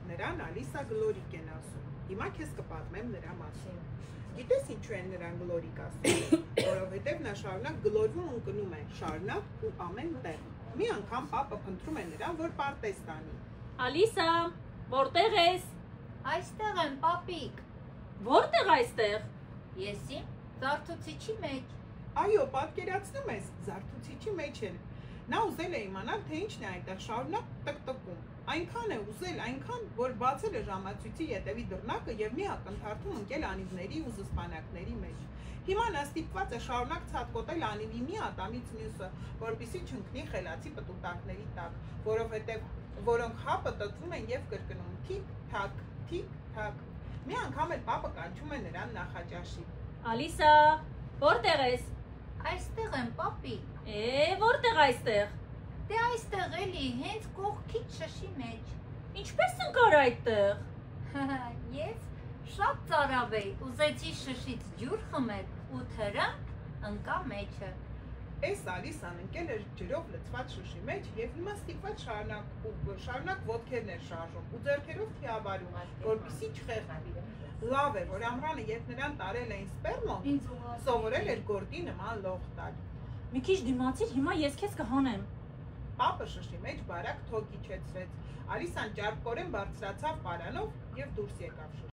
Նրան Ալիսա Գլորիկ են ասում։ Հիմա քեզ կպատմեմ նրա մասին։ Գիտես ինչու են նրան Գլորիկ ասում, որովհետև նա շարունակ գլորվում ընկնում է, շարունակ ու ամեն տեղ։ Մի անգամ պապը փնտրում է նրան, որ պարտեզ տանի։ Ալիսա, որտեղ ես։ Այստեղ եմ, պապիկ։ Որտեղ այստեղ։ Եսի զարթուցիչի մեջ։ Այո, պատկերացնում ես, զարթուցիչի մեջ են։ Նա ուզել է իմանալ, թե ինչն է այնտեղ շարունակ տկտկում։ Այնքան է ուզել, այնքան, որ բացել է ժամացույցի ետևի դռնակը եւ մի ակնթարթում ընկել անիվների ու զսպանակների մեջ։ Հիմա նա ստիպված է շարունակ ցատկոտել անիվի մի ատամից մյուսը, որպեսզի չընկնի խելացի պտուտակների տակ, որովհետեւ որոնք հապը տծում են եւ կրկնում թիկ-թակ, թիկ-թակ։ Մի անգամ էլ պապը կանչում է նրան նախաճաշի։ Ալիսա, որտեղ ես։ Այստեղ եմ, պապիկ։ Որտեղ այստեղ։ Դե այստեղ էլի, հենց կողքից շշի մեջ։ Ինչպես ընկար այդտեղ։ Ես շատ ծարավ էի, ուզեցի շշից ջուր խմել ու թրանք ընկա մեջը։ Էս Ալիսան ընկել էր ջրով լցված շշի մեջ եւ հիմա ստիպված շարունակ ոտքերն էր շարժում ու ձեռքերով թիավարում, որպեսզի չխեղդի։ Լավ է, որ ամռանը երբ նրան տարել էին սպերմոն, սովորել էր գորդի նման լող տալ։ Մի քիչ դիմացիր, հիմա ես քեզ կհանեմ։ Պապը շշի մեջ բարակ թոք իջեցրեց։ Ալիսան ճարպկորեն բարձրացավ պարանով եւ դուրս եկավ շշից։